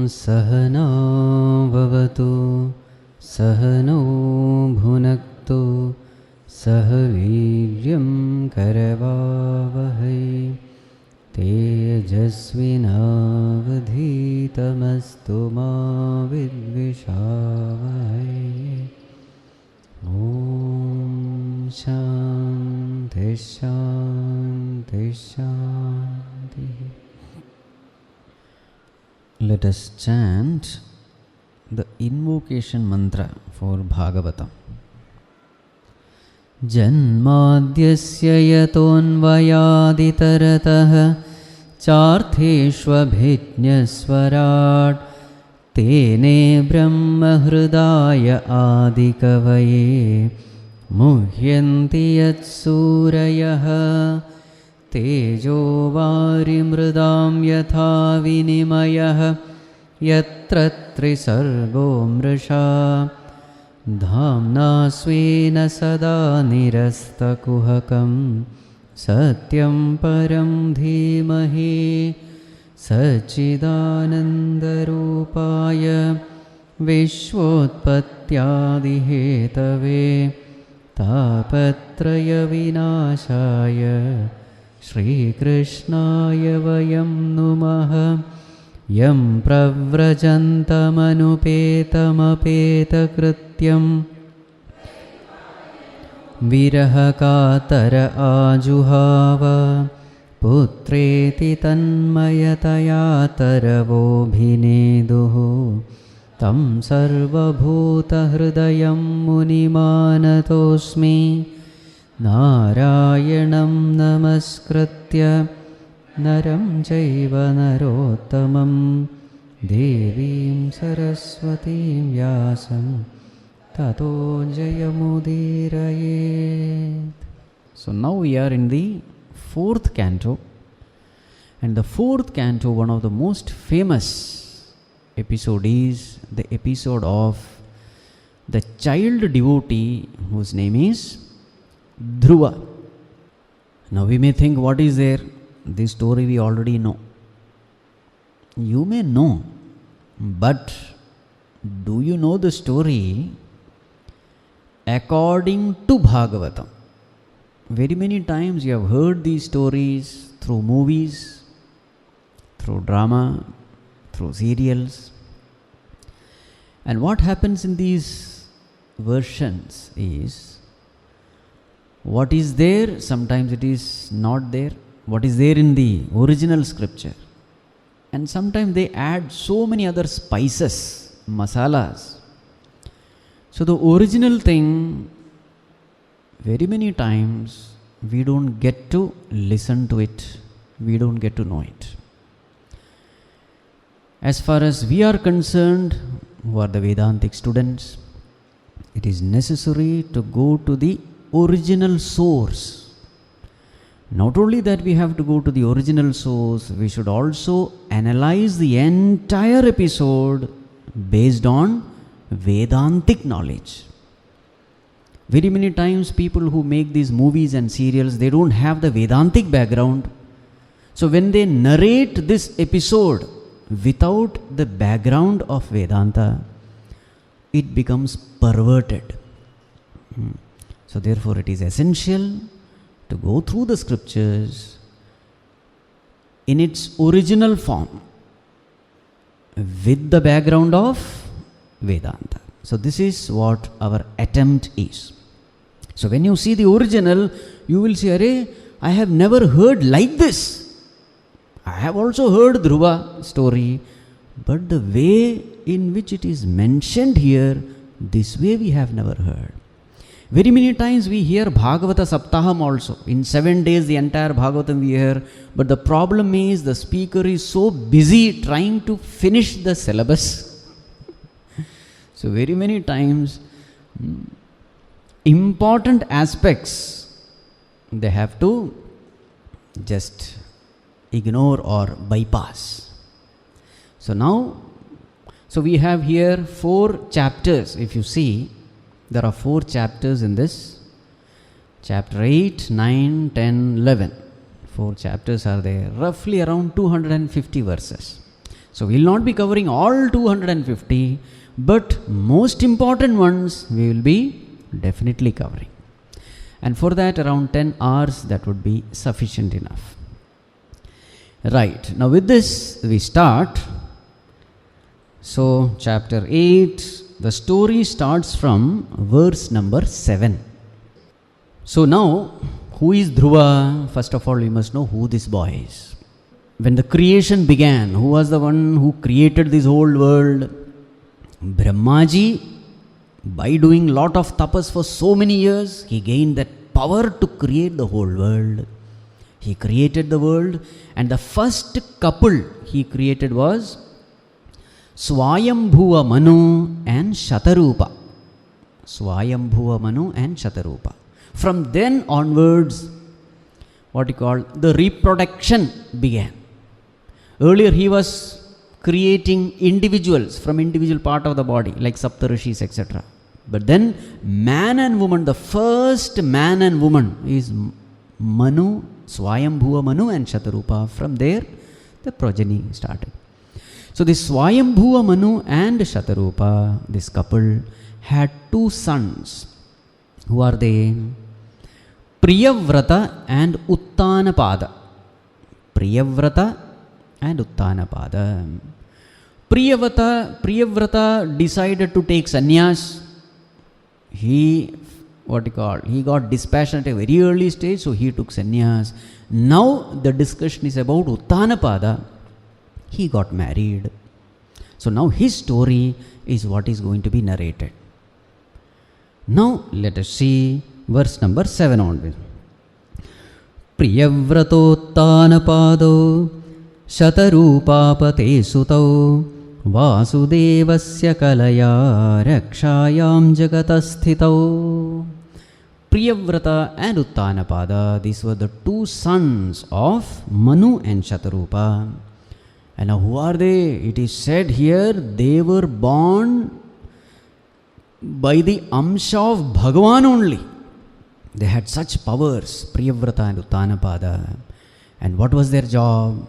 सहना भवतु सहनौ भुनक्तु सह वीर्यं करवावहै तेजस्विनावधीतमस्तु मा विद्विषावहै। ॐ शान्ति शान्ति शान्तिः। Let us chant the invocation mantra for Bhagavatam. Janmadhyasya yatonvayaaditaratah chartheshvabhijñaswarat tene brahma hridaya adikavaye muhyanti yatsurayah तेजो वारिमृदां यथा विनिमयः यत्र त्रिसर्गो मृषा धाम्ना स्वेन सदा निरस्तकुहकं सत्यं परं धीमहि सच्चिदानन्दरूपाय विश्वोत्पत्त्यादिहेतवे तापत्रयविनाशाय श्रीकृष्णाय वयं नुमः। यं प्रव्रजन्तमनुपेतमपेतकृत्यं विरहकातर आजुहाव पुत्रेति तन्मयतया तरवोऽभिनेदुः तं सर्वभूतहृदयं मुनिमानतोऽस्मि। नारायणं नमस्कृत्य नरं चैव नरोत्तमं देवीं सरस्वतीं व्यासं ततो जयमुदीरयेत्. So now we are in the 4th canto, and the 4th canto, one of the most famous episode is the episode of the child devotee whose name is Dhruva. Now we may think, what is there? This story we already know. You may know, but do you know the story according to Bhagavatam? Very many times you have heard these stories through movies, through drama, through serials. And what happens in these versions is, what is there, sometimes it is not there. What is there in the original scripture. And sometimes they add so many other spices, masalas. So the original thing, very many times we don't get to listen to it. We don't get to know it. As far as we are concerned, who are the Vedantic students, it is necessary to go to the original source. Not only that we have to go to the original source, we should also analyze the entire episode based on Vedantic knowledge. Very many times people who make these movies and serials, they don't have the Vedantic background. So when they narrate this episode without the background of Vedanta, it becomes perverted. So therefore it is essential to go through the scriptures in its original form with the background of Vedanta. So this is what our attempt is. So when you see the original, you will say, "Arey, I have never heard like this." I have also heard Dhruva story, but the way in which it is mentioned here, this way we have never heard. Very many times we hear Bhagavata Saptaham also. In 7 days the entire Bhagavatam we hear. But the problem is the speaker is so busy trying to finish the syllabus. So very many times important aspects they have to just ignore or bypass. So now, we have here 4 chapters. If you see, there are 4 chapters in this. Chapter 8, 9, 10, 11. 4 chapters are there, roughly around 250 verses. So we will not be covering all 250, but most important ones we will be definitely covering. And for that around 10 hours that would be sufficient enough. Right, now with this we start. So chapter 8, the story starts from verse number 7. So now, who is Dhruva? First of all, we must know who this boy is. When the creation began, who was the one who created this whole world? Brahmaji, by doing lot of tapas for so many years, he gained that power to create the whole world. He created the world, and the first couple he created was Swayambhuva Manu and Shatarupa. Swayambhuva Manu and Shatarupa. From then onwards, the reproduction began. Earlier he was creating individuals from individual part of the body, like Saptarishis, etc. But then man and woman, the first man and woman is Manu, Swayambhuva Manu and Shatarupa. From there, the progeny started. So this Swayambhuva Manu and Shatarupa, this couple, had 2 sons. Who are they? Priyavrata and Uttanapada. Priyavrata and Uttanapada. Priyavrata decided to take sannyas. He got dispassionate at a very early stage, so he took sannyas. Now the discussion is about Uttanapada. He got married. So now his story is what is going to be narrated. Now let us see verse number 7 onwards. Priyavratottanapadau Shatarupapate sutau Vasudevasya kalaya rakshayam jagatasthitau. Priyavrata and Uttanapada, these were the 2 sons of Manu and Shatarupa. And now who are they? It is said here they were born by the Amsha of Bhagavan only. They had such powers, Priyavrata and Uttanapada. And what was their job?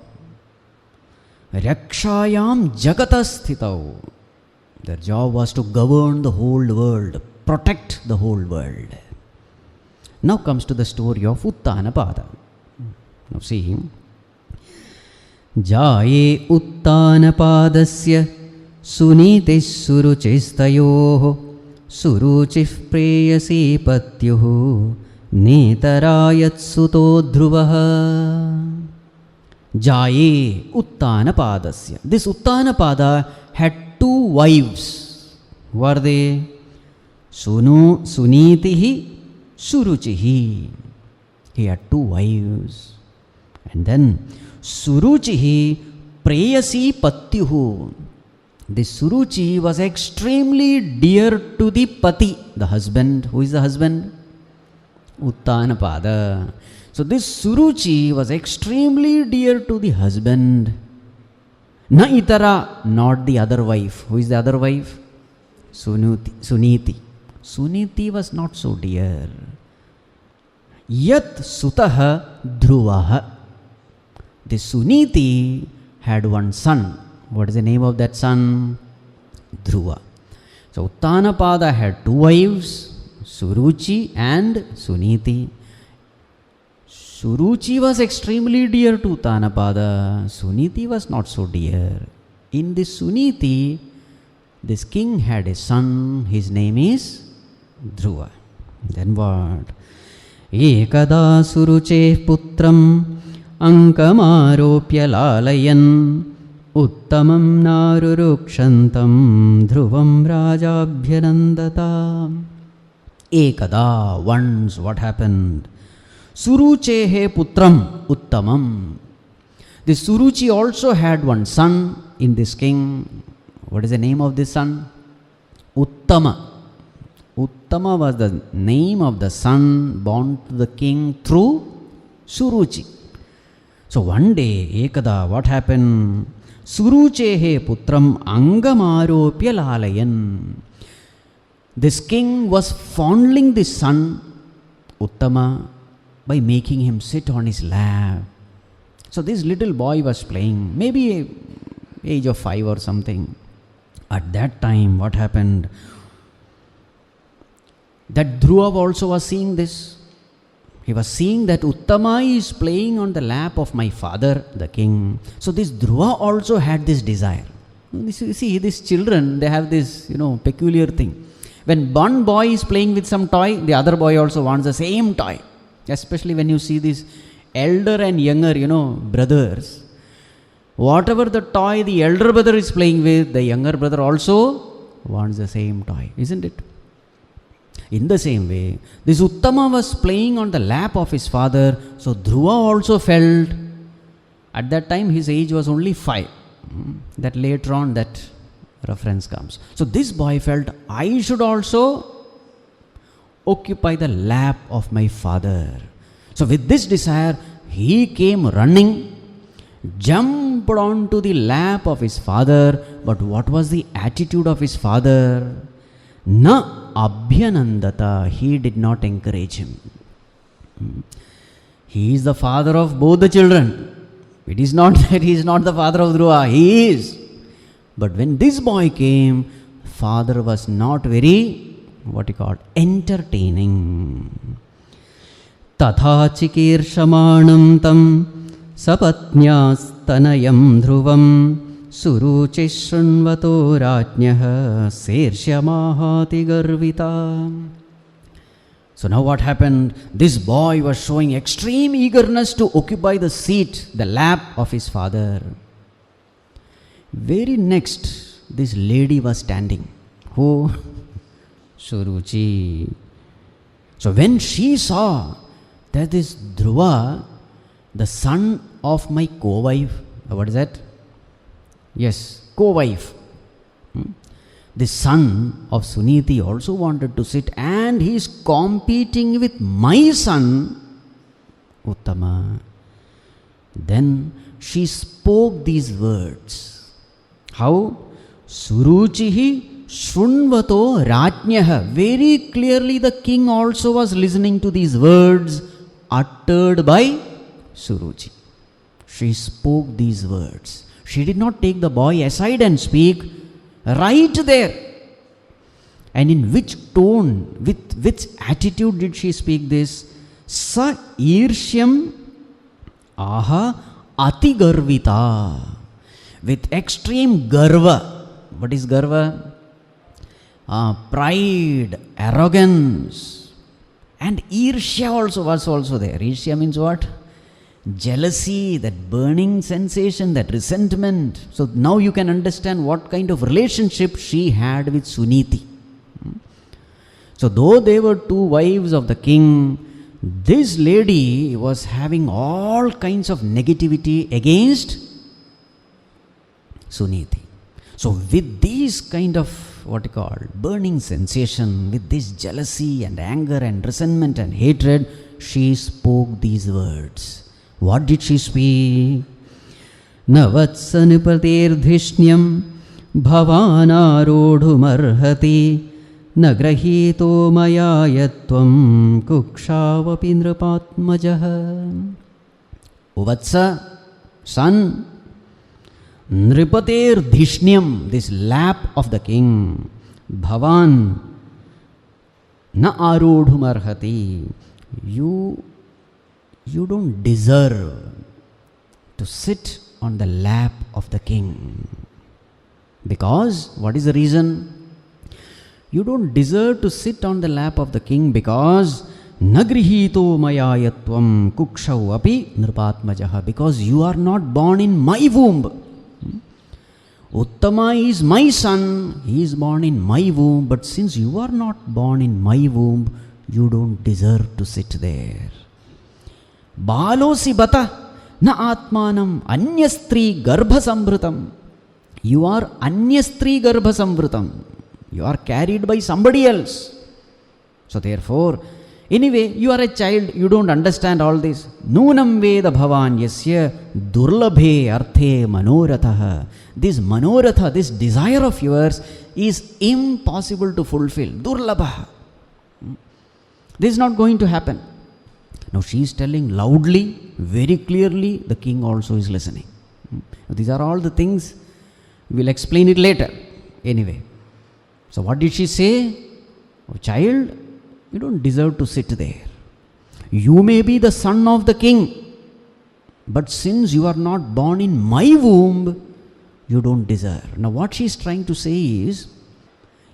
Rakshayam jagatasthitau. Their job was to govern the whole world, protect the whole world. Now comes to the story of Uttanapada. Now see, Jaye Uttanapadasya Sunitis Suruchistayoho Suruchif Preyasi Patyuhu Netarayat Suto Dhruvaha. Jaye Uttanapadasya. This Uttanapada had 2 wives. Who are they? Sunitihi, Suruchihi. He had 2 wives. And then Suruchihi Preyasi Patyuhu. This Suruchi was extremely dear to the Pati, the husband. Who is the husband? Uttanapada. So this Suruchi was extremely dear to the husband. Na itara, not the other wife. Who is the other wife? Suniti. Suniti was not so dear. Yat sutaha dhruvaha. This Suniti had 1 son. What is the name of that son? Dhruva. So Uttanapada had 2 wives, Suruchi and Suniti. Suruchi was extremely dear to Uttanapada. Suniti was not so dear. In this Suniti, this king had a son. His name is Dhruva. Then what? Ekada Suruche Putram अंकमारोप्य लालयन् उत्तमं नारुरुक्षन्तं ध्रुवं राजाभ्यनन्दता. Ekada, once what happened? Suruchehe putram uttamam. This Suruchi also had one son in this king. What is the name of this son? Uttama. Uttama was the name of the son born to the king through Suruchi. So one day, Ekada, what happened? Suruchehe putram angamaropya lalayan. This king was fondling this son, Uttama, by making him sit on his lap. So this little boy was playing, maybe age of 5 or something. At that time, what happened? That Dhruva also was seeing this. He was seeing that Uttama is playing on the lap of my father, the king. So this Dhruva also had this desire. You see, these children, they have this, peculiar thing. When one boy is playing with some toy, the other boy also wants the same toy. Especially when you see these elder and younger, brothers. Whatever the toy the elder brother is playing with, the younger brother also wants the same toy, isn't it? In the same way, this Uttama was playing on the lap of his father, so Dhruva also felt, at that time his age was only 5. That later on that reference comes. So this boy felt, I should also occupy the lap of my father. So with this desire, he came running, jumped onto the lap of his father. But what was the attitude of his father? Na abhyanandata. He did not encourage him. He is the father of both the children. It is not that he is not the father of Dhruva. He is. But when this boy came, father was not very, entertaining. Tatha chikirshamanam tam sapatnyastanayam dhruvam suruchishrunvato rajnyaha sersyamahati garvita. So now what happened? This boy was showing extreme eagerness to occupy the seat, the lap of his father. Very next, this lady was standing. Who? Suruchi. So when she saw that this Dhruva, the son of my co-wife, what is that? Yes, co-wife. The son of Suniti also wanted to sit, and he is competing with my son, Uttama. Then she spoke these words. How? Suruchihi Shrunvato Rajnyaha. Very clearly the king also was listening to these words uttered by Suruchi. She spoke these words. She did not take the boy aside and speak. Right there. And in which tone, with which attitude did she speak this? Sa irshyam aha ati garvita. With extreme garva. What is garva? Pride, arrogance, and irsya also was also there. Irsya means what? Jealousy, that burning sensation, that resentment. So now you can understand what kind of relationship she had with Suniti. So though they were two wives of the king, this lady was having all kinds of negativity against Suniti. So with these kind of burning sensation, with this jealousy and anger and resentment and hatred, she spoke these words. What did she speak? Navatsanipatirdhishnyam bhavanarodhumarhati nagrahito maya yatvam kukshavapi nripatmajah. Uvatsa, son, Nripatir-dhishnyam, this lap of the king, bhavan na arodhumarhati. You don't deserve to sit on the lap of the king. Because, what is the reason? You don't deserve to sit on the lap of the king because na grihito maya yatvam kukshau api nripatmajaha, because you are not born in my womb. Uttama is my son, he is born in my womb, but since you are not born in my womb, you don't deserve to sit there. Balosi bata na atmanam anyastri garbha samvritam. You are anyastri garbha samvritam. You are carried by somebody else. So therefore, anyway, you are a child, you don't understand all this. Nunam veda bhavan yasya durlabhe arthe manoratha. This manoratha, this desire of yours is impossible to fulfill. Durlabha. This is not going to happen. Now she is telling loudly, very clearly, the king also is listening. These are all the things, we'll explain it later. Anyway, so what did she say? Oh, child, you don't deserve to sit there. You may be the son of the king, but since you are not born in my womb, you don't deserve. Now what she is trying to say is,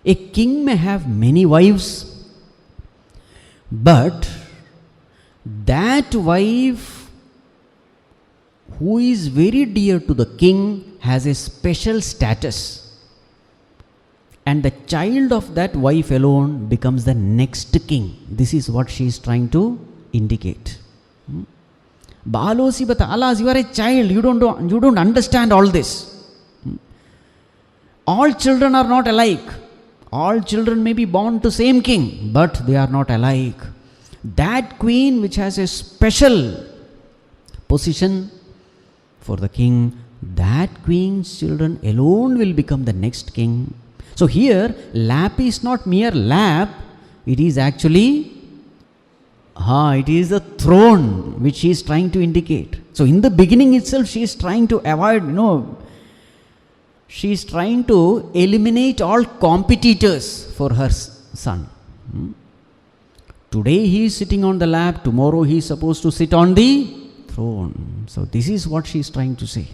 a king may have many wives, but that wife who is very dear to the king has a special status, and the child of that wife alone becomes the next king. This is what she is trying to indicate. Balosi bata, alas, you are a child, you don't understand all this. All children are not alike. All children may be born to same king, but they are not alike. That queen which has a special position for the king, that queen's children alone will become the next king. So here, lap is not mere lap, it is actually, it is the throne which she is trying to indicate. So in the beginning itself, she is trying to avoid, she is trying to eliminate all competitors for her son. Today he is sitting on the lap, tomorrow he is supposed to sit on the throne. So this is what she is trying to say.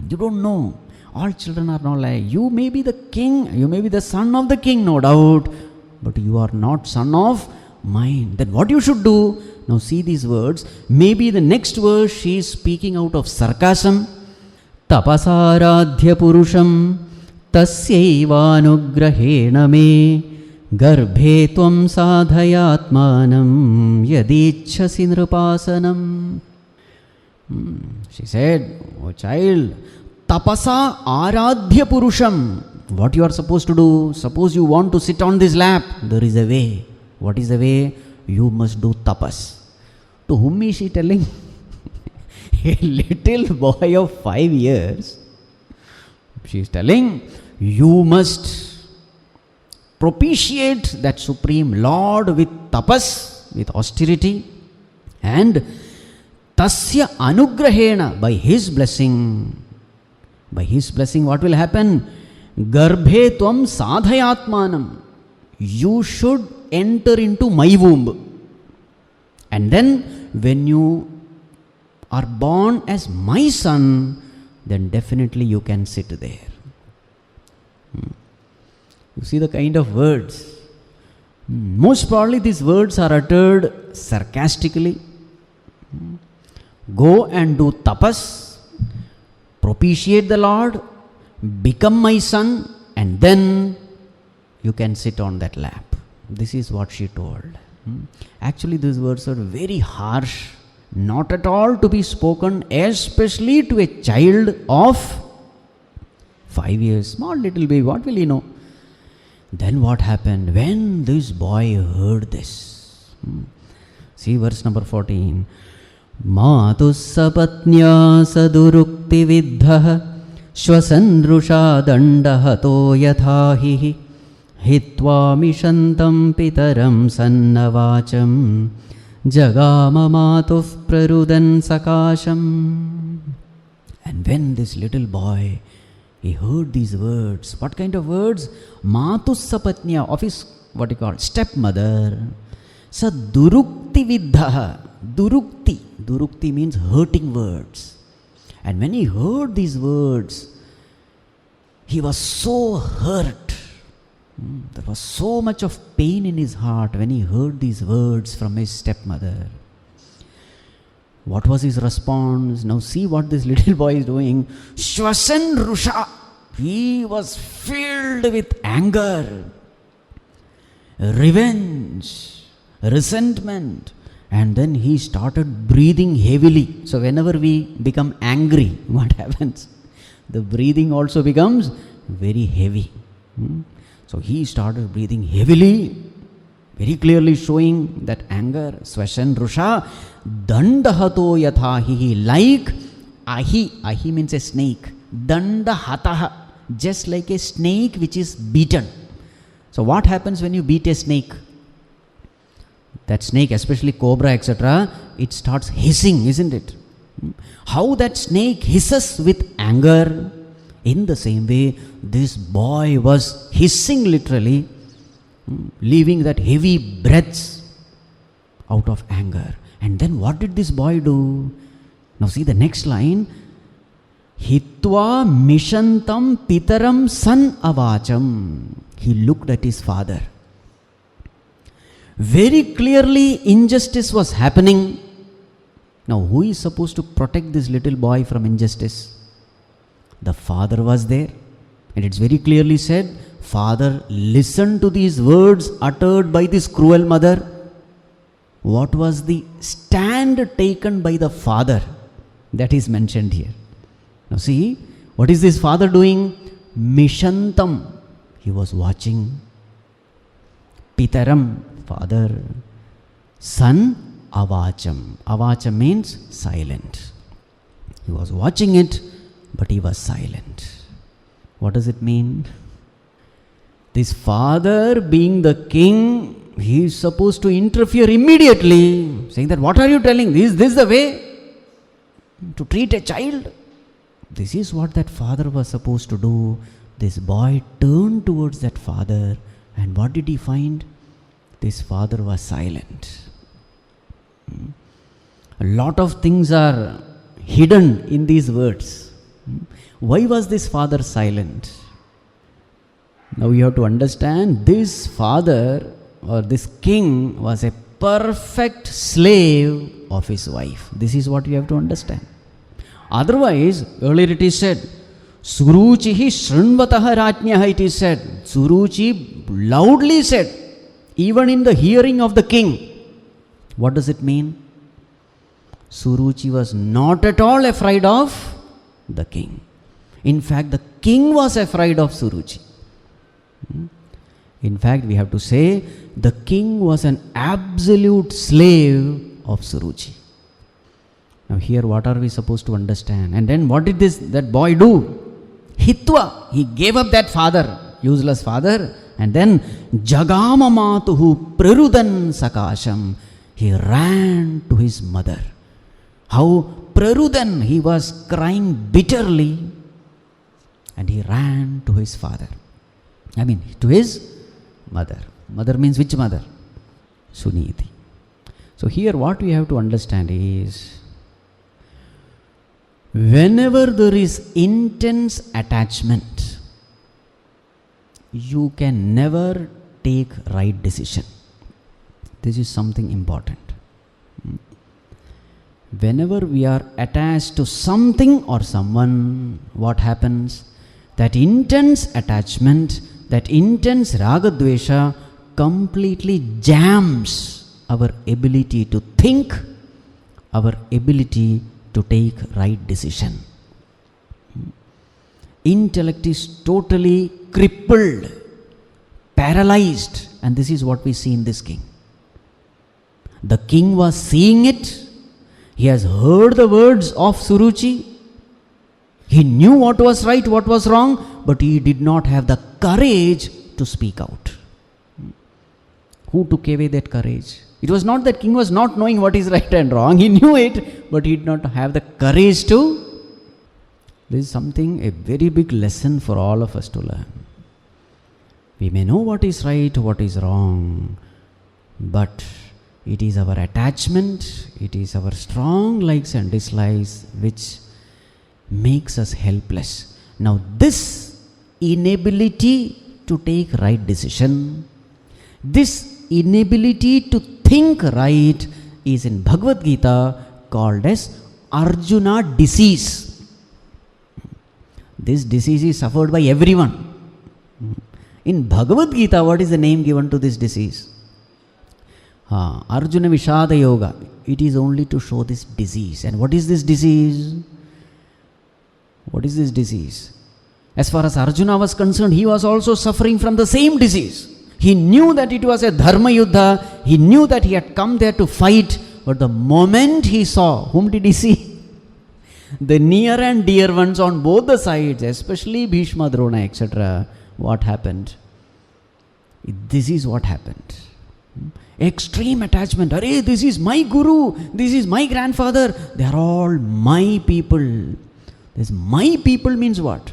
You don't know. All children are not like, you may be the king, you may be the son of the king, no doubt, but you are not son of mine. Then what you should do? Now see these words. Maybe the next verse she is speaking out of sarcasm. Tapasaradhya purusham tasyaivanugrahena me garbhe tvam sadhayatmanam yadichhasi nripasanam. She said, oh child, tapasa aradhya purusham. What you are supposed to do? Suppose you want to sit on this lap, there is a way. What is the way? You must do tapas. To whom is she telling? A little boy of 5 years. She is telling, you must propitiate that Supreme Lord with tapas, with austerity, and tasya anugrahena, by his blessing. By his blessing, what will happen? Garbhe tvam sadhayatmanam. You should enter into my womb. And then when you are born as my son, then definitely you can sit there. You see the kind of words. Most probably these words are uttered sarcastically. Go and do tapas, propitiate the Lord, become my son, and then you can sit on that lap. This is what she told. Actually, these words are very harsh, not at all to be spoken, especially to a child of 5 years, small little baby. What will he know? Then what happened when this boy heard this? See verse number 14. Matu sapatnya sadurukti viddha shwasanrusha dandahato yathahi hitva mishantam pitaram sannavacham jagama matuf prarudan sakasham. And when this little boy, he heard these words. What kind of words? Matu sapatnya, of his, what you call, stepmother. Sadurukti viddha. Durukti means hurting words. And when he heard these words, he was so hurt. There was so much of pain in his heart when he heard these words from his stepmother. What was his response? Now see what this little boy is doing. Shvasan Rusha. He was filled with anger, revenge, resentment, and then he started breathing heavily. So whenever we become angry, what happens? The breathing also becomes very heavy. So he started breathing heavily, very clearly showing that anger. Swashan Rusha Dandahato Yathahi, like ahi means a snake. Dandahataha, just like a snake which is beaten. So what happens when you beat a snake? That snake, especially cobra, etc., it starts hissing, isn't it? How that snake hisses with anger, in the same way, this boy was hissing literally, leaving that heavy breaths out of anger. And then what did this boy do? Now see the next line. Hitva mishantam pitaram san avacham. He looked at his father. Very clearly injustice was happening. Now who is supposed to protect this little boy from injustice? The father was there, and it's very clearly said, father listened to these words uttered by this cruel mother. What was the stand taken by the father? That is mentioned here. Now see, what is this father doing? Mishantam. He was watching. Pitaram, father. Son, avacham. Avacham means silent. He was watching it, but he was silent. What does it mean? This father, being the king, he is supposed to interfere immediately, saying that, what are you telling? Is this the way to treat a child? This is what that father was supposed to do. This boy turned towards that father, and what did he find? This father was silent. A lot of things are hidden in these words. Why was this father silent? Now you have to understand, this father or this king was a perfect slave of his wife. This is what you have to understand. Otherwise, earlier it is said, Suruchihi Shrunvataha Rajnyaha, it is said. Suruchi loudly said, even in the hearing of the king. What does it mean? Suruchi was not at all afraid of the king. In fact, the king was afraid of Suruchi. In fact, we have to say, the king was an absolute slave of Suruchi. Now here what are we supposed to understand? And then what did that boy do? Hitva, he gave up that father, useless father, and then Jagama Matuhu Prarudan Sakasham, he ran to his mother. How Prarudan, he was crying bitterly, and he ran to his father. To his mother. Mother means which mother? Suniti. So here what we have to understand is, whenever there is intense attachment, you can never take right decision. This is something important. Whenever we are attached to something or someone, what happens? That intense attachment, that intense ragadvesha completely jams our ability to think, our ability to take right decision. Intellect is totally crippled, paralyzed, and this is what we see in this king. The king was seeing it. He has heard the words of Suruchi. He knew what was right, what was wrong, but he did not have the courage to speak out. Who took away that courage? It was not that king was not knowing what is right and wrong. He knew it, but he did not have the courage to. This is something, a very big lesson for all of us to learn. We may know what is right, what is wrong, but it is our attachment, it is our strong likes and dislikes which makes us helpless. Now this inability to take right decision. This inability to think right is in Bhagavad Gita called as Arjuna disease. This disease is suffered by everyone. In Bhagavad Gita, what is the name given to this disease? Arjuna Vishada Yoga. It is only to show this disease. And what is this disease? What is this disease? As far as Arjuna was concerned, he was also suffering from the same disease. He knew that it was a Dharma Yuddha. He knew that he had come there to fight. But the moment he saw, whom did he see? The near and dear ones on both the sides, especially Bhishma, Drona, etc. What happened? This is what happened. Extreme attachment. Arey, this is my guru. This is my grandfather. They are all my people. This my people means what?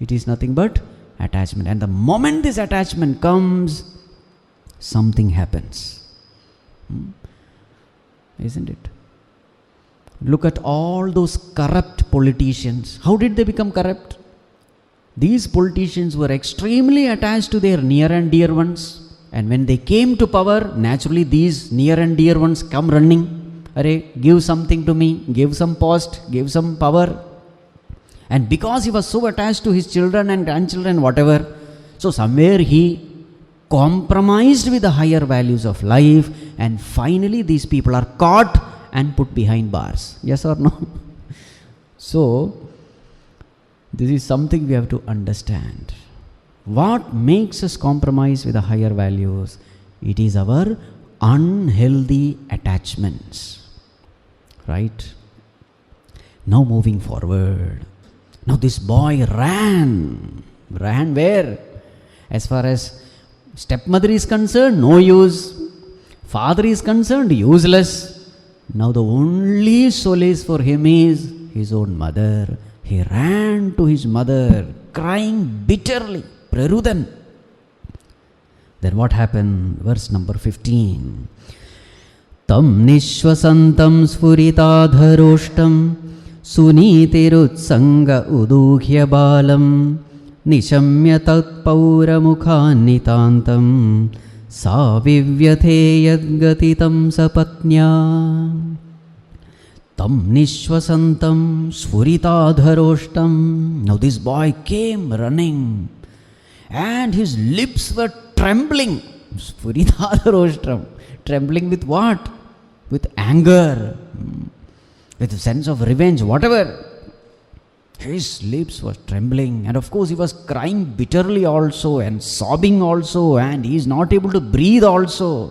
It is nothing but attachment. And the moment this attachment comes, something happens. Isn't it? Look at all those corrupt politicians. How did they become corrupt? These politicians were extremely attached to their near and dear ones. And when they came to power, naturally these near and dear ones come running. Arey, give something to me, give some post, give some power. And because he was so attached to his children and grandchildren, whatever, so somewhere he compromised with the higher values of life, and finally these people are caught and put behind bars. Yes or no? So, this is something we have to understand. What makes us compromise with the higher values? It is our unhealthy attachments. Right? Now moving forward. Now this boy ran. Ran where? As far as stepmother is concerned, no use. Father is concerned, useless. Now the only solace for him is his own mother. He ran to his mother, crying bitterly. Prarudan. Then what happened? Verse number 15. Tam nishwasantam sfuritadharoshtam sunitirutsanga uduhya balam nishamya tatpauramukhannitantam savivyathe yadgatitam sapatnya. Tam nishwasantam sfuritadharoshtam. Now this boy came running and his lips were trembling. Sfuritadharoshtam. Trembling with what? With anger, with a sense of revenge, whatever. His lips were trembling, and of course he was crying bitterly also and sobbing also, and he is not able to breathe also.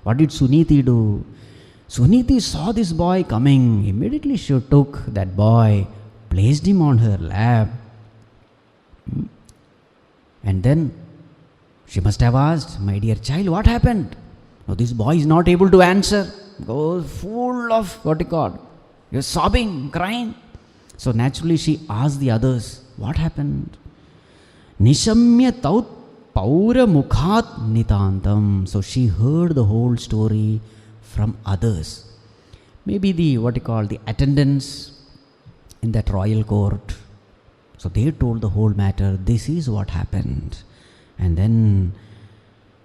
What did Suniti do? Suniti saw this boy coming. Immediately she took that boy, placed him on her lap, and then she must have asked, my dear child, what happened? Now this boy is not able to answer. Goes full of what you call, you're sobbing, crying. So naturally she asked the others, what happened? Nishamya taut paura mukhat nitantam. So she heard the whole story from others. Maybe the the attendants in that royal court. So they told the whole matter. This is what happened. And then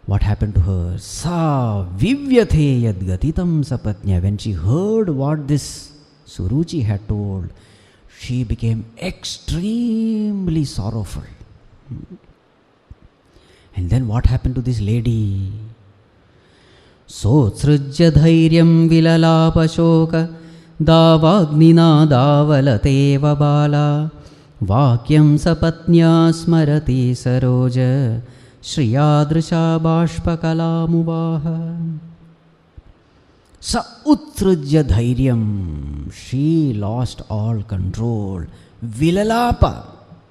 what happened to her? Sa vivyathe yadgatitam sapatnya. When she heard what this Suruchi had told, she became extremely sorrowful. And then what happened to this lady? Sotsrujya dhairyam vilalapashoka davagnina davalateva bala vakyam sapatnya smarati saroja Shriyadrisha bashpakalamuvaha. Sa utrujya dhairyam. She lost all control. Vilalapa.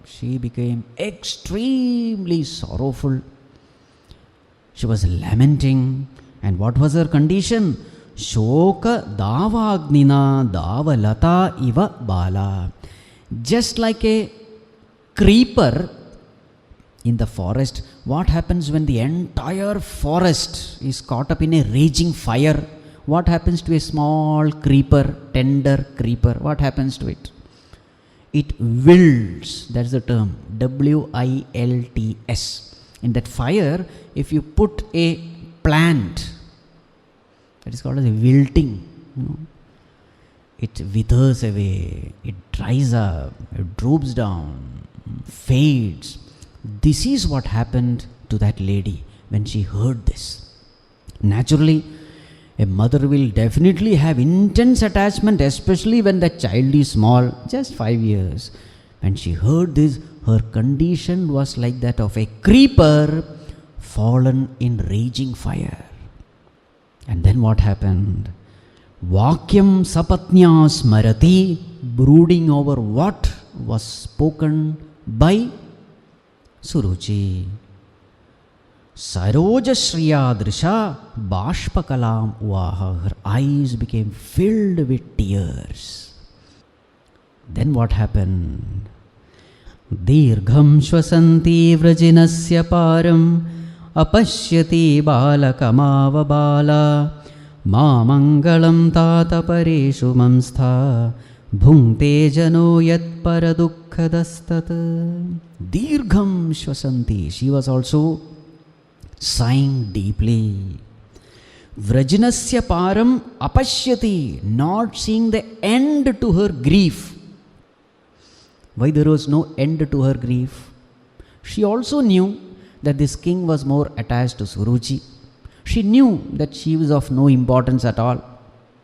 She became extremely sorrowful. She was lamenting. And what was her condition? Shoka davagnina davalata iva bala. Just like a creeper in the forest, what happens when the entire forest is caught up in a raging fire? What happens to a small creeper, tender creeper? What happens to it? it wilts. That's the term, WILTS. In that fire, if you put a plant, that is called as a wilting. It withers away, it dries up, it droops down, fades. This is what happened to that lady when she heard this. Naturally, a mother will definitely have intense attachment, especially when the child is small, just 5 years. When she heard this, her condition was like that of a creeper fallen in raging fire. And then what happened? Vakyam sapatnya smarati, brooding over what was spoken by Suruchi. Saroja Shriya Drisha Bashpakalam Uvaha. Her eyes became filled with tears. Then what happened? Dirgham Shwasanti Vrajinasya Param Apashyati Balakamava Bala Mamangalam Tata Pareshu Mamstha Bhungte Jano Yat Paradukkadastat. Dirgham Shwasanti. She was also sighing deeply. Vrajinasya param apashyati, not seeing the end to her grief. Why there was no end to her grief? She also knew that this king was more attached to Suruchi. She knew that she was of no importance at all.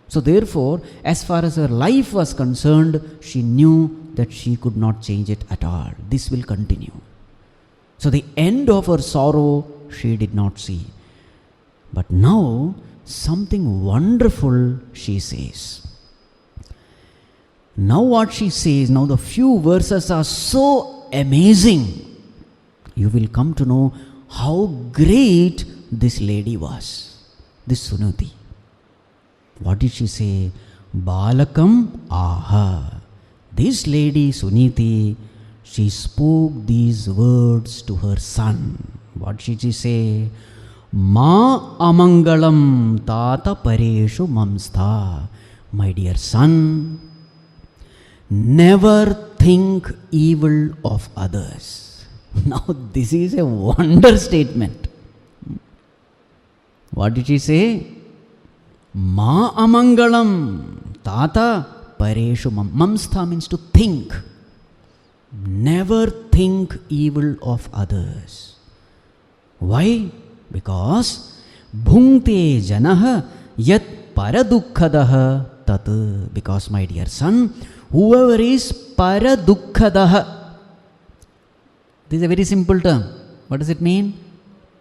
So therefore, as far as her life was concerned, she knew that she could not change it at all. This will continue. So the end of her sorrow she did not see. But now something wonderful she says. Now what she says, now the few verses are so amazing. You will come to know how great this lady was, this Sunuti. What did she say? Balakam aha. This lady Suniti, she spoke these words to her son. What did she say? Ma amangalam tata pareshu mamstha. My dear son, never think evil of others. Now this is a wonder statement. What did she say? Ma amangalam tata pareshu mamstha means to think. Never think evil of others. Why? Because bhungte janah yat paradukkadaha tat. Because my dear son, whoever is paradukkadaha, this is a very simple term. What does it mean?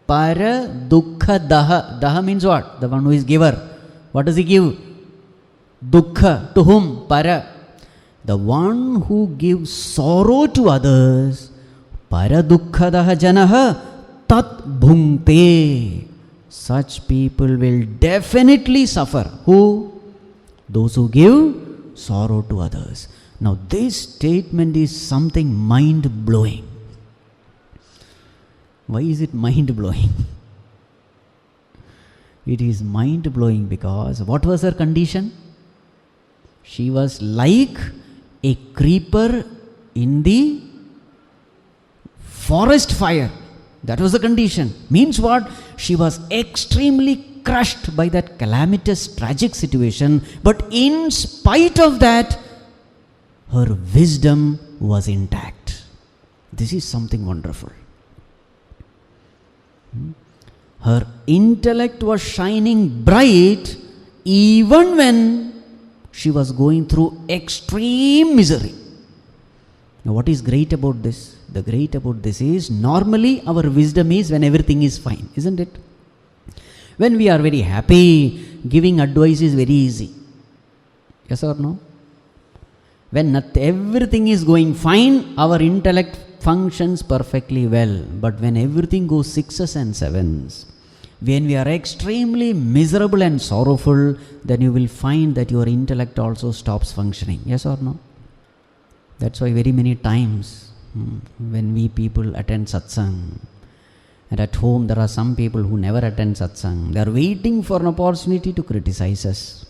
Paradukkadaha. Daha means what? The one who is giver. What does he give? Dukkha. To whom? Para. The one who gives sorrow to others. Paradukkadaha janaha tat bhungte. Such people will definitely suffer. Who? Those who give sorrow to others. Now this statement is something mind-blowing. Why is it mind-blowing? It is mind-blowing because what was her condition? She was like a creeper in the forest fire. That was the condition. Means what? She was extremely crushed by that calamitous, tragic situation. But in spite of that, her wisdom was intact. This is something wonderful. Her intellect was shining bright even when she was going through extreme misery. Now what is great about this? The great about this is, normally our wisdom is when everything is fine, isn't it? When we are very happy, giving advice is very easy. Yes or no? When everything is going fine, our intellect functions perfectly well. But when everything goes sixes and sevens, when we are extremely miserable and sorrowful, then you will find that your intellect also stops functioning. Yes or no? That's why very many times when we people attend satsang, and at home there are some people who never attend satsang, they are waiting for an opportunity to criticize us.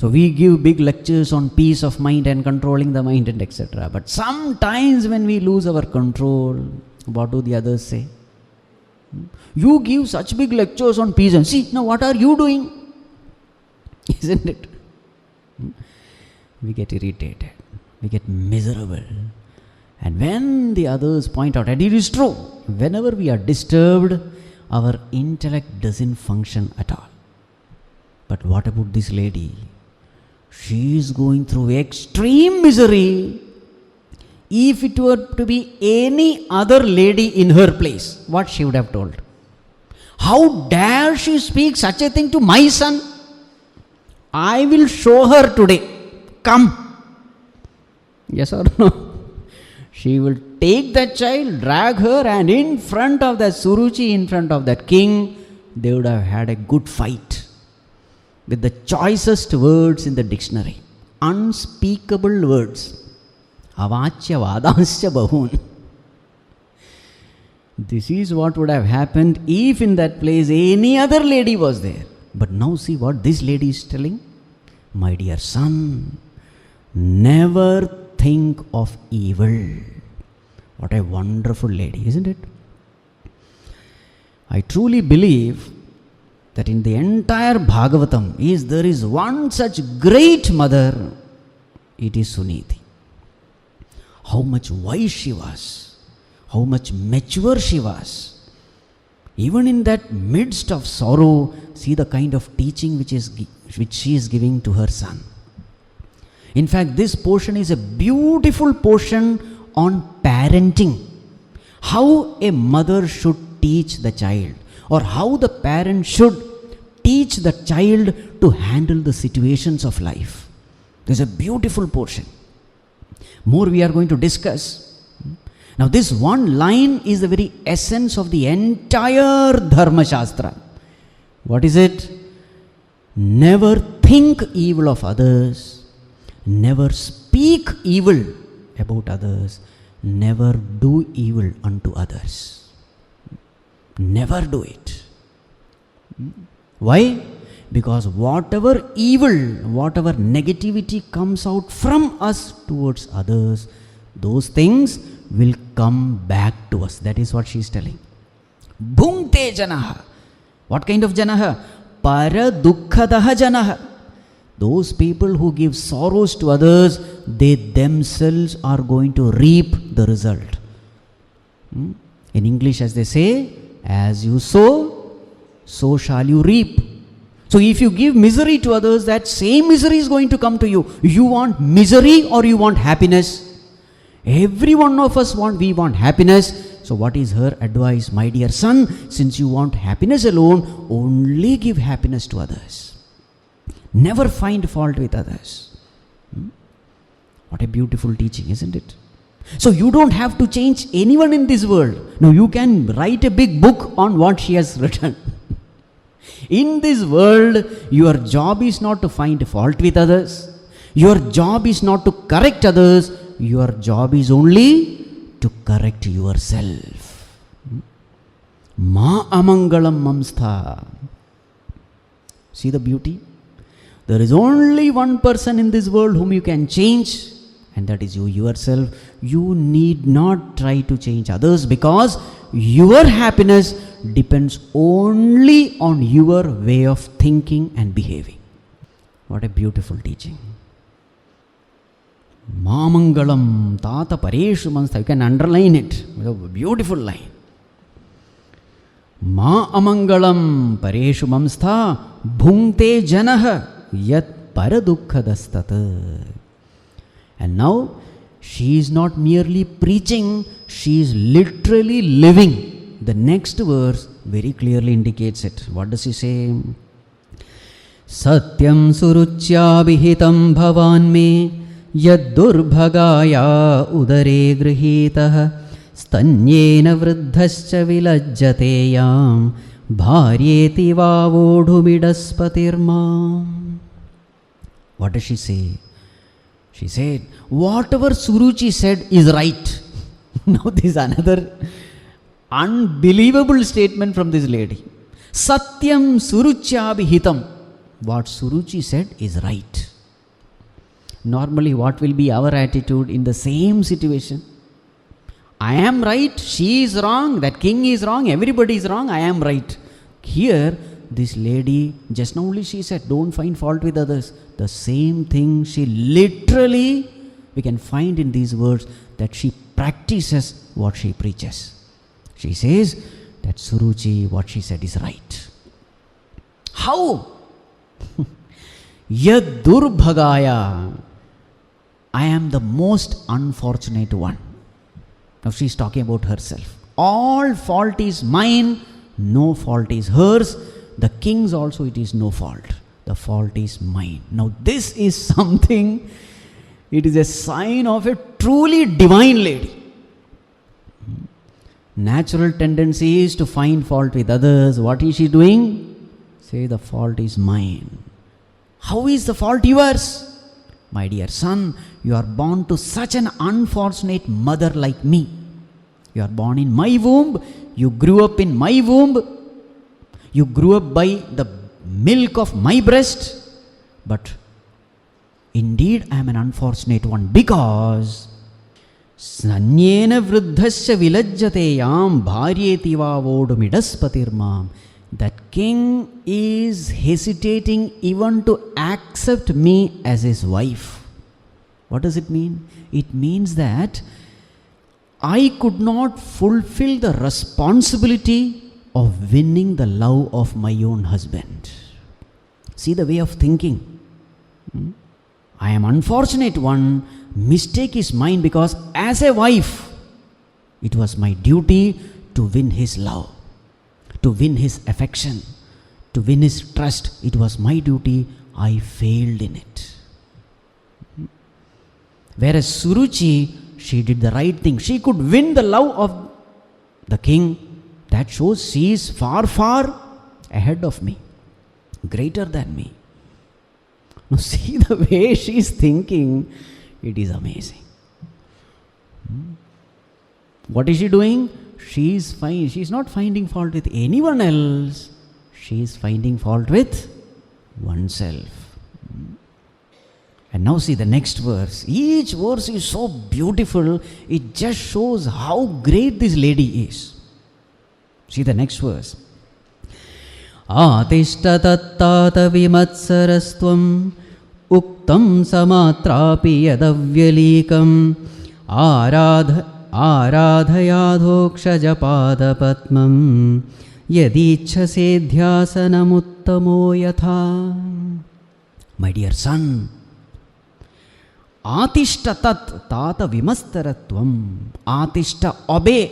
So we give big lectures on peace of mind and controlling the mind and etc. But sometimes when we lose our control, what do the others say? You give such big lectures on peace and see, now what are you doing? Isn't it? We get irritated. We get miserable. And when the others point out, and it is true, whenever we are disturbed, our intellect doesn't function at all. But what about this lady? She is going through extreme misery. If it were to be any other lady in her place, what she would have told? How dare she speak such a thing to my son? I will show her today. Come. Yes or no? She will take that child, drag her, and in front of that Suruchi, in front of that king, they would have had a good fight with the choicest words in the dictionary. Unspeakable words. Avachya vadansya bahun. This is what would have happened if in that place any other lady was there. But now see what this lady is telling. My dear son, never think of evil. What a wonderful lady, isn't it? I truly believe that in the entire Bhagavatam there is one such great mother. It is Suniti. How much wise she was, how much mature she was. Even in that midst of sorrow, see the kind of teaching which she is giving to her son. In fact, this portion is a beautiful portion on parenting. How a mother should teach the child, or how the parent should teach the child to handle the situations of life. There's a beautiful portion. More we are going to discuss. Now this one line is the very essence of the entire Dharma Shastra. What is it? Never think evil of others. Never speak evil about others. Never do evil unto others. Never do it. Why? Because whatever evil, whatever negativity comes out from us towards others, those things will come back to us. That is what she is telling. Bhungte janaha. What kind of janaha? Para dukkhadaha janaha. Those people who give sorrows to others, they themselves are going to reap the result. In English, as they say, as you sow, so shall you reap. So if you give misery to others, that same misery is going to come to you. You want misery or you want happiness? Every one of us we want happiness. So what is her advice? My dear son, since you want happiness alone, only give happiness to others. Never find fault with others. What a beautiful teaching, isn't it? So you don't have to change anyone in this world. No, you can write a big book on what she has written. In this world, your job is not to find fault with others. Your job is not to correct others. Your job is only to correct yourself. Ma amangalam mamstha. See the beauty? There is only one person in this world whom you can change, and that is you yourself. You need not try to change others, because your happiness depends only on your way of thinking and behaving. What a beautiful teaching. Mamangalam tata pareshu manstha. You can underline it with a beautiful line. Ma amangalam pareshu mamstha bhungte janah yat paradukkadastat. And now she is not merely preaching, she is literally living. The next verse very clearly indicates it. What does he say? Satyam suruchya vihitam bhavan me yad durbhagaya udare grihitah stanyena vruddhascha vilajjate yam bharyeti vavodhumidaspatiirma. What does she say? She said, whatever Suruchi said is right. Now this is another unbelievable statement from this lady. Satyam Suruchya Vihitam. What Suruchi said is right. Normally, what will be our attitude in the same situation? I am right, she is wrong, that king is wrong, everybody is wrong, I am right. Here, this lady, just now only she said, don't find fault with others. The same thing she literally, we can find in these words, that she practices what she preaches. She says that Suruchi, what she said is right. How? Yad durbhagaya, I am the most unfortunate one. Now she is talking about herself. All fault is mine, no fault is hers. The king's also it is no fault. The fault is mine. Now this is something, it is a sign of a truly divine lady. Natural tendency is to find fault with others. What is she doing? Say the fault is mine. How is the fault yours? My dear son, you are born to such an unfortunate mother like me. You are born in my womb. You grew up in my womb. You grew up by the milk of my breast. But indeed, I am an unfortunate one because Sanyena vruddhasya vilajjate yam bharyeti va vodumidaspatirmam. That king is hesitating even to accept me as his wife. What does it mean? It means that I could not fulfill the responsibility of winning the love of my own husband. See the way of thinking. I am unfortunate one. Mistake is mine because as a wife, it was my duty to win his love, to win his affection, to win his trust. It was my duty. I failed in it. Whereas Suruchi, she did the right thing. She could win the love of the king. That shows she is far, far ahead of me, greater than me. Now see the way she is thinking. It is amazing. What is she doing? She is not finding fault with anyone else. She is finding fault with oneself. And now see the next verse. Each verse is so beautiful. It just shows how great this lady is. See the next verse. Atishta tattata vimatsarastvam uktam samatrapi yadavyalikam आराधयाधोक्षजपाद पद्मं यदीच्छसे ध्यासनमुत्तमो यथा. My dear son, atishta tat tata vimastaratvam. Atishta, obey,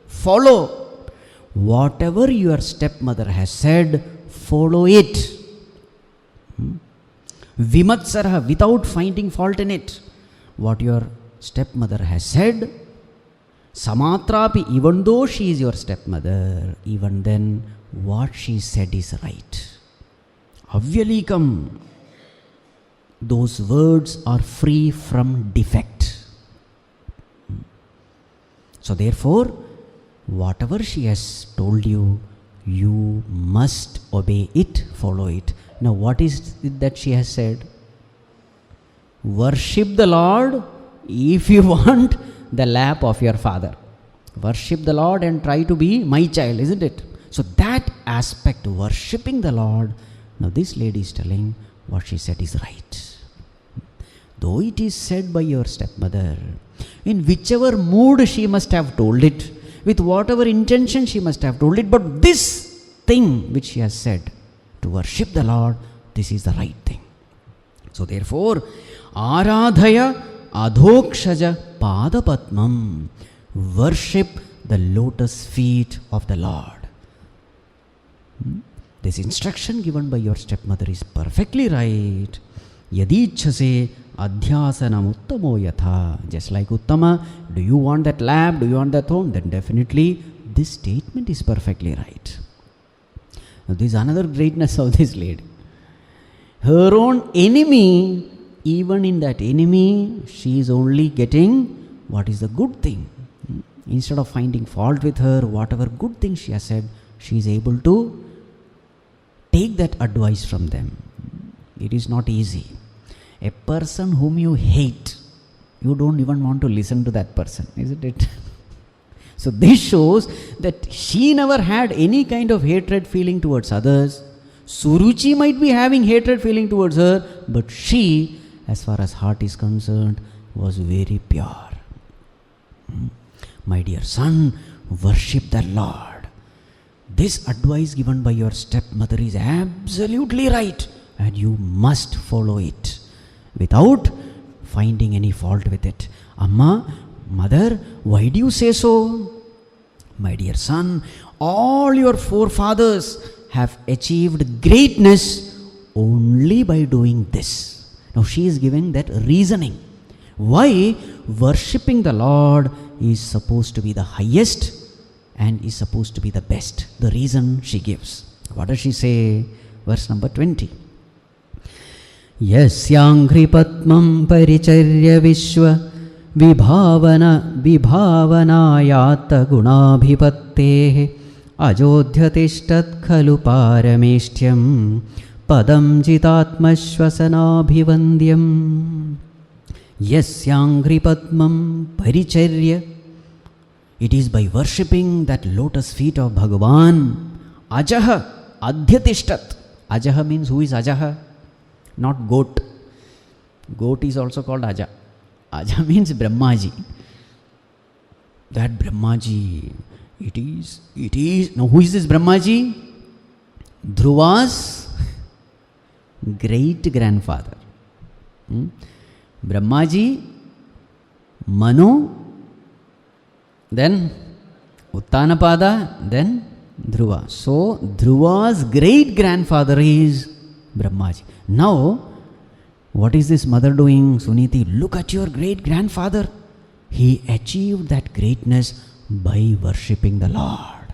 follow. Whatever your stepmother has said, follow it. Vimatsarah, without finding fault in it. What your stepmother has said, Samatrapi, even though she is your stepmother, even then what she said is right. Avyalikam, those words are free from defect. So therefore, whatever she has told you, you must obey it, follow it. Now what is it that she has said? Worship the Lord if you want the lap of your father. Worship the Lord and try to be my child, isn't it? So that aspect, worshipping the Lord, now this lady is telling what she said is right. Though it is said by your stepmother, in whichever mood she must have told it, with whatever intention she must have told it, but this thing which she has said, to worship the Lord, this is the right thing. So therefore, Aradhaya Adhokshaja Padapatmam, worship the lotus feet of the Lord. This instruction given by your stepmother is perfectly right. Yadichhase adhyasanam uttamo yatha. Just like Uttama, do you want that lap? Do you want that home? Then definitely this statement is perfectly right. Now this is another greatness of this lady. Her own enemy, even in that enemy, she is only getting what is the good thing. Instead of finding fault with her, whatever good thing she has said, she is able to take that advice from them. It is not easy. A person whom you hate, you don't even want to listen to that person, isn't it? So this shows that she never had any kind of hatred feeling towards others. Suruchi might be having hatred feeling towards her, but she, as far as heart is concerned, was very pure. My dear son, worship the Lord. This advice given by your stepmother is absolutely right, and you must follow it without finding any fault with it. Amma, mother, why do you say so? My dear son, all your forefathers have achieved greatness only by doing this. Now she is giving that reasoning. Why worshipping the Lord is supposed to be the highest and is supposed to be the best. The reason she gives. What does she say? Verse number 20. Yasyangri patmam paricharya vishwa vibhavana vibhavanayata gunabhipatte ajodhyatishtat khalu parameshtyam padam jitatmashvasanabhivandyam. Yasyangri padmam paricharya. It is by worshipping that lotus feet of Bhagavan. Ajaha adhyatishtat. Ajaha means who is Ajaha? Not goat. Goat is also called Aja. Aja means Brahmaji. That Brahmaji, it is. Now who is this Brahmaji? Dhruva's great grandfather. Brahmaji, Manu, then Uttanapada, then Dhruva. So Dhruva's great grandfather is Brahmaji. Now, what is this mother doing? Suniti, look at your great grandfather. He achieved that greatness by worshipping the Lord.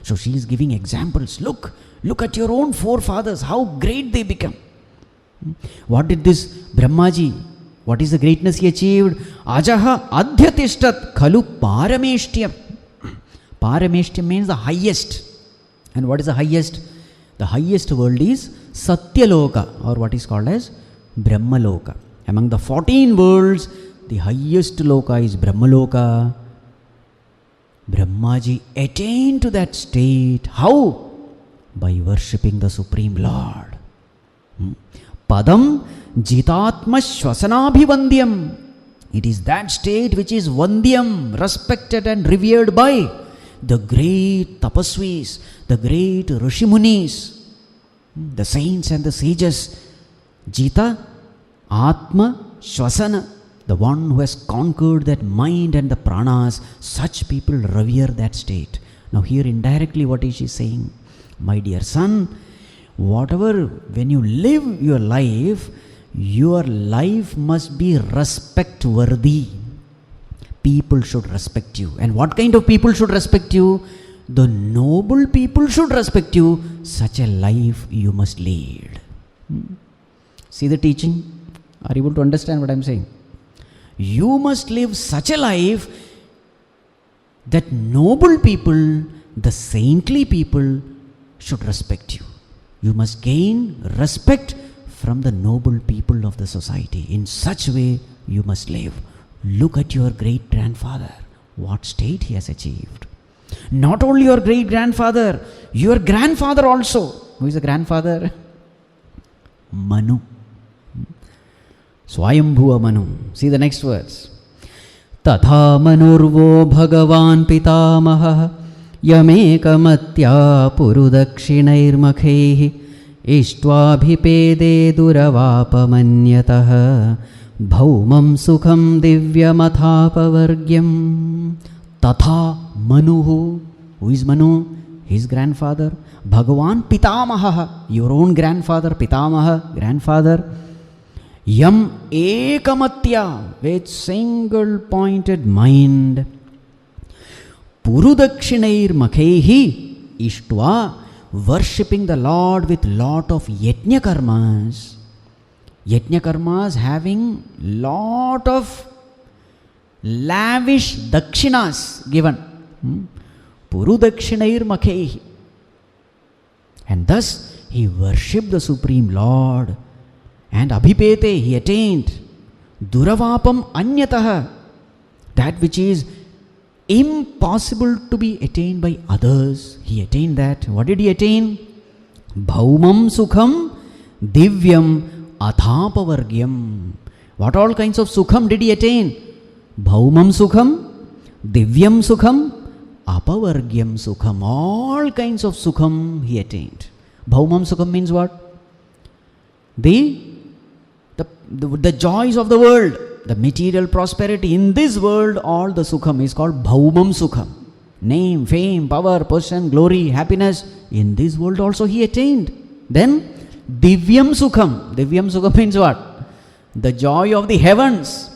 So she is giving examples. Look at your own forefathers, how great they become. What did this Brahmaji, what is the greatness he achieved? Ajaha adhyatishtat khalu parameshtyam. Parameshtyam means the highest. And what is the highest? The highest world is Satyaloka, or what is called as Brahmaloka. Among the 14 worlds, the highest loka is Brahmaloka. Brahmaji attained to that state. How? By worshipping the Supreme Lord. Padam jitatma shvasanabhivandyam. It is that state which is vandyam, respected and revered by the great tapasvis, the great rishimunis, the saints and the sages. Jita, Atma, Shvasana, the one who has conquered that mind and the pranas, such people revere that state. Now here indirectly what is she saying? My dear son, when you live your life must be respect worthy. People should respect you. And what kind of people should respect you? The noble people should respect you. Such a life you must lead. See the teaching? Are you able to understand what I am saying? You must live such a life that noble people, the saintly people should respect you. You must gain respect from the noble people of the society. In such way you must live. Look at your great grandfather, what state he has achieved. Not only your great grandfather, your grandfather also. Who is the grandfather? Manu. Swayambhuva Manu. See the next words. Tatha manurvo bhagavan pitamaha yamekamatya purudakshinairmakhehi istvabhipede duravapamanyataha bhaumam sukham divyamathapavaryam. Tatha Manuhu. Who is Manu? His grandfather. Bhagavan Pitamaha. Your own grandfather. Pitamaha, grandfather. Yam ekamatya. With single pointed mind. Purudakshinair makhehi ishtva. Worshipping the Lord with lot of yajna karmas. Yajna karmas having lot of lavish dakshinas given. Purudakshinair makhehi. And thus he worshipped the Supreme Lord And abhipete, he attained. Duravapam anyataha, that which is impossible to be attained by others, he attained that. What did he attain? Bhaumam sukham divyam athapavargyam. What all kinds of sukham did he attain? Bhaumam sukham, divyam sukham, apavargyam sukham. All kinds of sukham he attained. Bhaumam sukham means what? The joys of the world, the material prosperity. In this world, all the sukham is called bhaumam sukham. Name, fame, power, position, glory, happiness. In this world also he attained. Then divyam sukham. Divyam sukham means what? The joy of the heavens.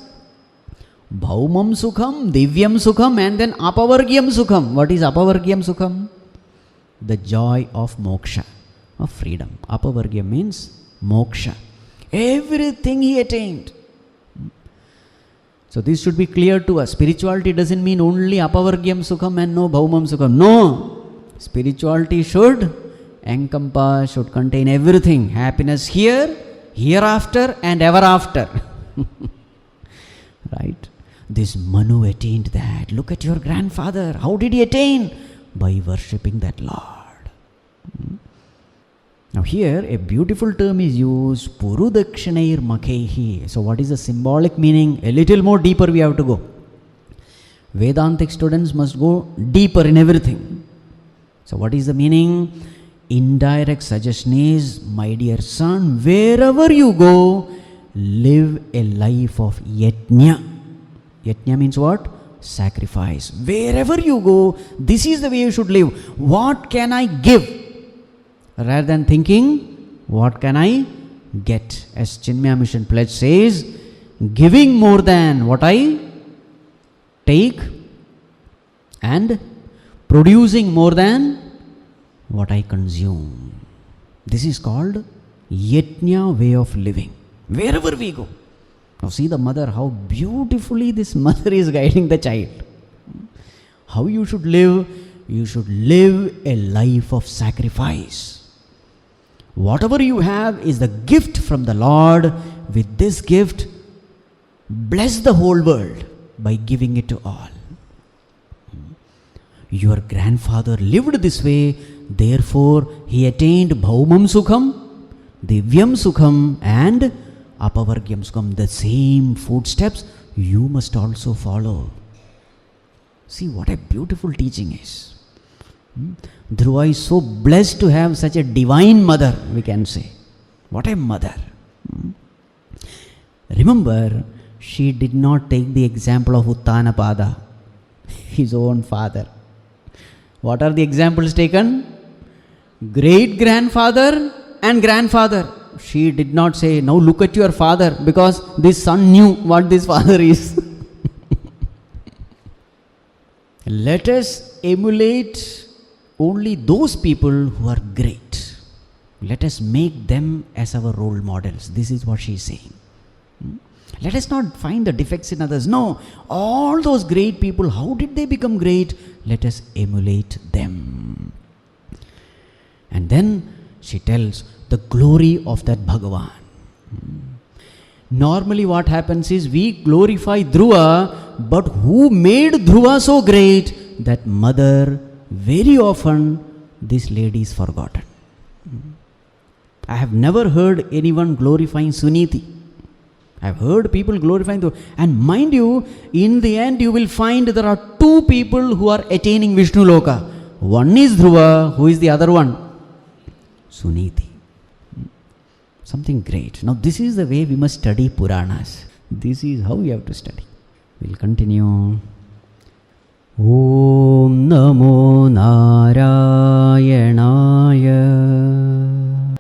Bhaumam sukham, divyam sukham, and then apavargyam sukham. What is apavargyam sukham? The joy of moksha, of freedom. Apavargyam means moksha. Everything he attained. So this should be clear to us. Spirituality doesn't mean only apavargyam sukham and no bhaumam sukham. No. Spirituality should encompass, should contain everything. Happiness here, hereafter, and ever after. Right? This Manu attained that. Look at your grandfather. How did he attain? By worshipping that Lord. Now here a beautiful term is used, Purudakshineir Makehi. So what is the symbolic meaning? A little more deeper we have to go. Vedantic students must go deeper in everything. So what is the meaning? Indirect suggestion is, my dear son, wherever you go, live a life of yajna. Yajna means what? Sacrifice. Wherever you go, this is the way you should live. What can I give? Rather than thinking, what can I get? As Chinmaya Mission Pledge says, giving more than what I take and producing more than what I consume. This is called yajna way of living. Wherever we go. Now see the mother, how beautifully this mother is guiding the child. How you should live? You should live a life of sacrifice. Whatever you have is the gift from the Lord. With this gift, bless the whole world by giving it to all. Your grandfather lived this way, therefore he attained Bhaumam Sukham, Divyam Sukham, and Apavargyam Sukham. The same footsteps you must also follow. See what a beautiful teaching is. Dhruva is so blessed to have such a divine mother, we can say. What a mother. Remember, she did not take the example of Uttanapada, his own father. What are the examples taken? Great grandfather and grandfather. She did not say, now look at your father, because this son knew what this father is. Let us emulate only those people who are great. Let us make them as our role models. This is what she is saying. Let us not find the defects in others. No, all those great people, how did they become great? Let us emulate them. And then she tells the glory of that Bhagavan. Normally what happens is we glorify Dhruva, but who made Dhruva so great? That mother. Very often this lady is forgotten. I have never heard anyone glorifying Suniti. I have heard people glorifying Dhruva. And mind you, in the end you will find there are two people who are attaining Vishnu Loka. One is Dhruva, who is the other one? Suniti. Something great. Now this is the way we must study Puranas. This is how we have to study. We will continue. Om Namo Narayanaya.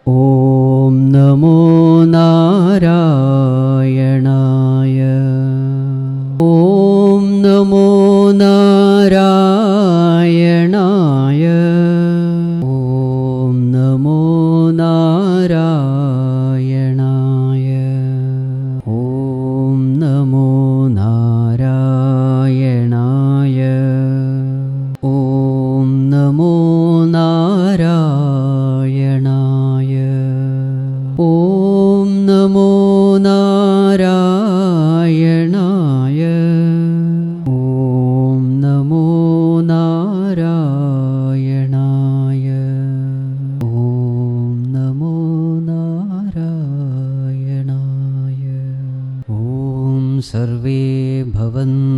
Om Namo Narayanaya. Om Namo Narayanaya. Om Namo Narayanaya. Om Namo Narayanaya. Om Namo Narayanaya. Om Namo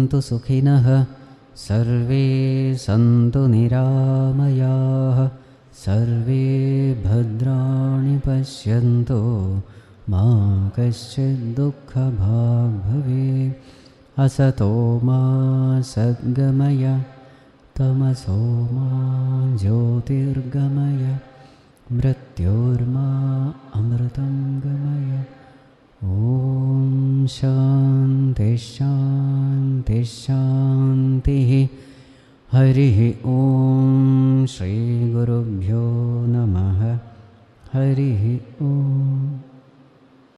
सन्तु सुखिनः सर्वे सन्तु निरामयाः सर्वे भद्राणि पश्यन्तु मा कश्चित् दुःखभाग् भवेत् असतो मा सद्गमय तमसो मा ज्योतिर्गमय मृत्योर्मा अमृतं गमय ॐ शान्ति शान्ति शान्तिः हरिः ॐ श्रीगुरुभ्यो नमः हरिः ॐ।